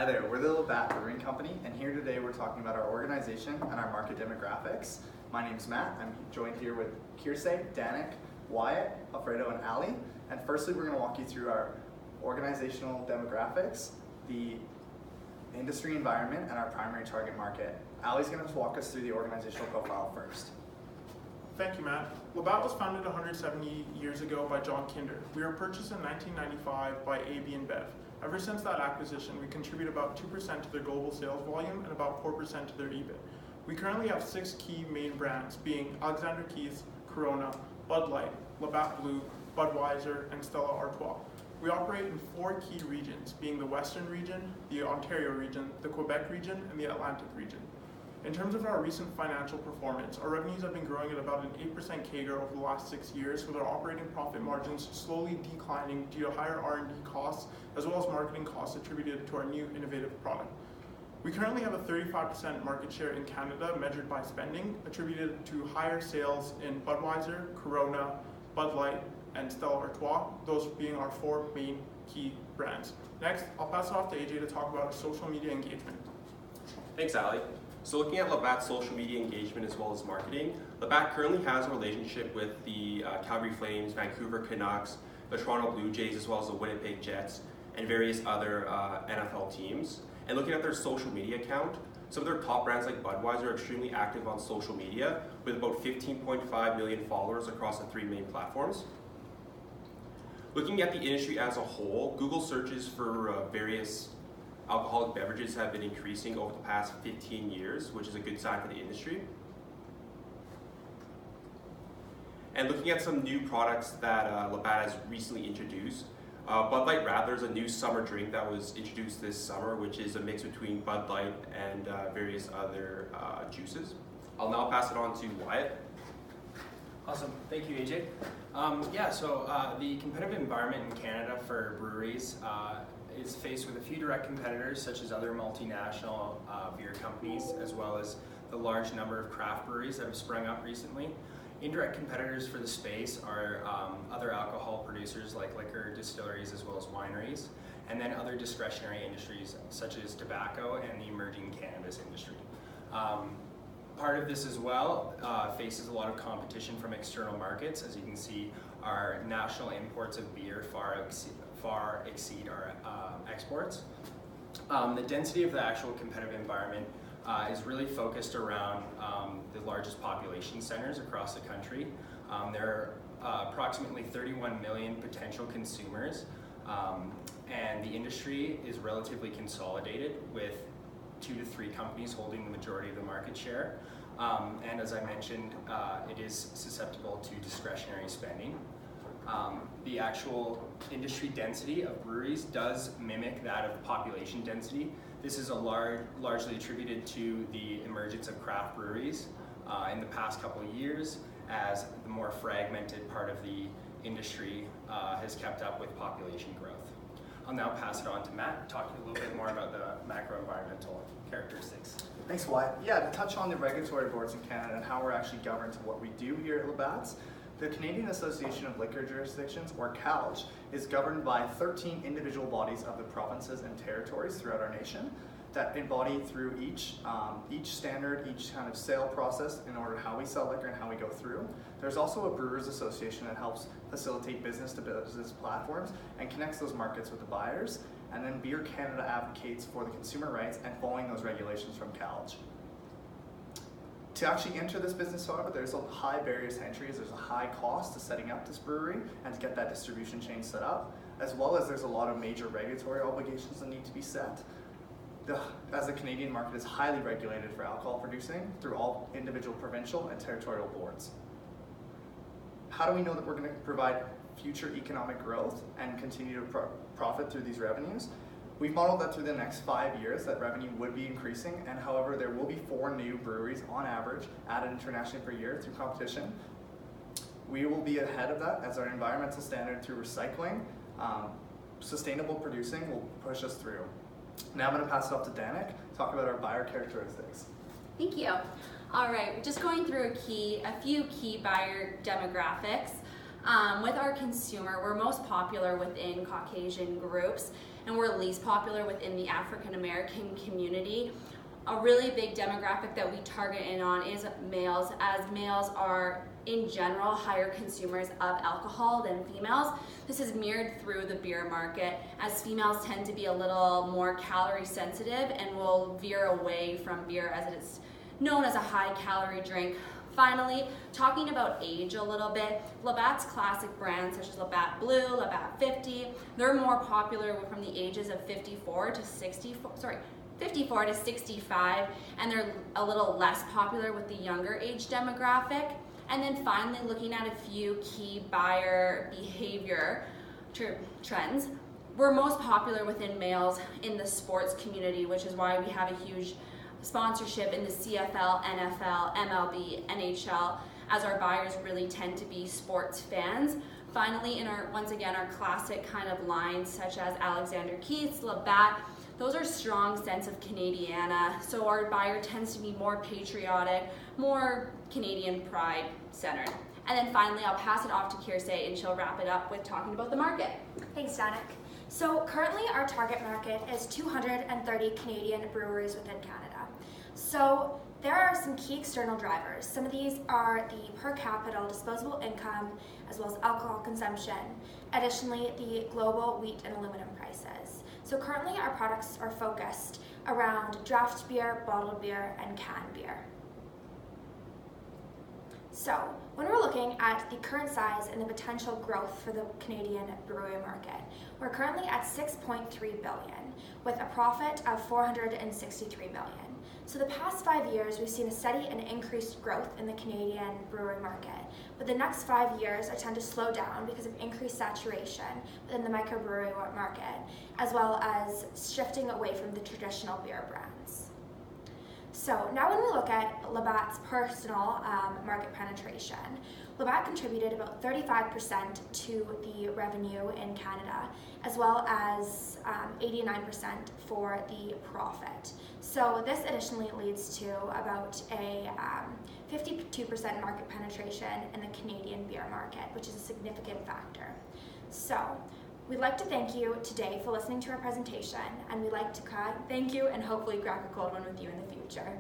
Hi there, we're the Labatt Brewing Company, and here today we're talking about our organization and our market demographics. My name's Matt. I'm joined here with Kiersey, Danik, Wyatt, Alfredo, and Ali. And firstly, we're going to walk you through our organizational demographics, the industry environment, and our primary target market. Ali's going to walk us through the organizational profile first. Thank you, Matt. Labatt was founded 170 years ago by John Kinder. We were purchased in 1995 by AB InBev. Ever since that acquisition, we contribute about 2% to their global sales volume and about 4% to their EBIT. We currently have 6 key main brands, being Alexander Keith's, Corona, Bud Light, Labatt Blue, Budweiser, and Stella Artois. We operate in 4 key regions, being the Western region, the Ontario region, the Quebec region, and the Atlantic region. In terms of our recent financial performance, our revenues have been growing at about an 8% CAGR over the last 6 years, with our operating profit margins slowly declining due to higher R&D costs, as well as marketing costs attributed to our new innovative product. We currently have a 35% market share in Canada, measured by spending, attributed to higher sales in Budweiser, Corona, Bud Light, and Stella Artois, those being our 4 main key brands. Next, I'll pass it off to AJ to talk about our social media engagement. Thanks, Ali. So looking at Labatt's social media engagement as well as marketing, Labatt currently has a relationship with the Calgary Flames, Vancouver Canucks, the Toronto Blue Jays, as well as the Winnipeg Jets, and various other NFL teams. And looking at their social media account, some of their top brands like Budweiser are extremely active on social media, with about 15.5 million followers across the 3 main platforms. Looking at the industry as a whole, Google searches for various alcoholic beverages have been increasing over the past 15 years, which is a good sign for the industry. And looking at some new products that Labatt has recently introduced, Bud Light Radler is a new summer drink that was introduced this summer, which is a mix between Bud Light and various other juices. I'll now pass it on to Wyatt. Awesome, thank you, AJ. The competitive environment in Canada for breweries is faced with a few direct competitors, such as other multinational beer companies, as well as the large number of craft breweries that have sprung up recently. Indirect competitors for the space are other alcohol producers like liquor distilleries as well as wineries, and then other discretionary industries such as tobacco and the emerging cannabis industry. Part of this as well faces a lot of competition from external markets. As you can see, our national imports of beer far exceed our exports. The density of the actual competitive environment is really focused around the largest population centers across the country. There are approximately 31 million potential consumers, and the industry is relatively consolidated with 2 to 3 companies holding the majority of the market share. And as I mentioned, it is susceptible to discretionary spending. The actual industry density of breweries does mimic that of population density. This is largely attributed to the emergence of craft breweries in the past couple of years, as the more fragmented part of the industry has kept up with population growth. I'll now pass it on to Matt to talk a little bit more about the macro environmental characteristics. Thanks, Wyatt. Yeah, to touch on the regulatory boards in Canada and how we're actually governed to what we do here at Labatt's, the Canadian Association of Liquor Jurisdictions, or CALJ, is governed by 13 individual bodies of the provinces and territories throughout our nation that embody through each standard, each kind of sale process in order how we sell liquor and how we go through. There's also a Brewers Association that helps facilitate business-to-business platforms and connects those markets with the buyers. And then Beer Canada advocates for the consumer rights and following those regulations from CALJ. To actually enter this business, however, there's a high barriers to entry. There's a high cost to setting up this brewery and to get that distribution chain set up, as well as there's a lot of major regulatory obligations that need to be set. As the Canadian market is highly regulated for alcohol producing through all individual provincial and territorial boards. How do we know that we're going to provide future economic growth and continue to profit through these revenues? We've modeled that through the next 5 years that revenue would be increasing, and however, there will be 4 new breweries on average added internationally per year through competition. We will be ahead of that as our environmental standard through recycling, sustainable producing will push us through. Now I'm going to pass it off to Danik to talk about our buyer characteristics. Thank you. All right, we're just going through a few key buyer demographics. With our consumer, we're most popular within Caucasian groups, and we're least popular within the African American community. A really big demographic that we target in on is males, as males are in general higher consumers of alcohol than females. This is mirrored through the beer market, as females tend to be a little more calorie sensitive and will veer away from beer as it is known as a high calorie drink. Finally, talking about age a little bit, Labatt's classic brands such as Labatt Blue, Labatt 50, they're more popular from the ages of 54 to 65, and they're a little less popular with the younger age demographic. And then finally, looking at a few key buyer behavior trends, we're most popular within males in the sports community, which is why we have a huge sponsorship in the CFL, NFL, MLB, NHL, as our buyers really tend to be sports fans. Finally, in our classic kind of lines such as Alexander Keith's, Labatt, those are strong sense of Canadiana, so our buyer tends to be more patriotic, more Canadian pride centered. And then finally, I'll pass it off to Kirsay and she'll wrap it up with talking about the market. Thanks, Danik. So currently our target market is 230 Canadian breweries within Canada. So there are some key external drivers. Some of these are the per capita disposable income as well as alcohol consumption. Additionally, the global wheat and aluminum prices. So currently our products are focused around draft beer, bottled beer, and canned beer. So when we're looking at the current size and the potential growth for the Canadian brewery market, we're currently at $6.3 billion with a profit of $463 million. So the past 5 years, we've seen a steady and increased growth in the Canadian brewery market. But the next 5 years are tend to slow down because of increased saturation within the microbrewery market, as well as shifting away from the traditional beer brands. So now when we look at Labatt's personal market penetration, Labatt contributed about 35% to the revenue in Canada, as well as 89% for the profit. So this additionally leads to about a 52% market penetration in the Canadian beer market, which is a significant factor. So we'd like to thank you today for listening to our presentation, and we'd like to thank you and hopefully grab a cold one with you in the future.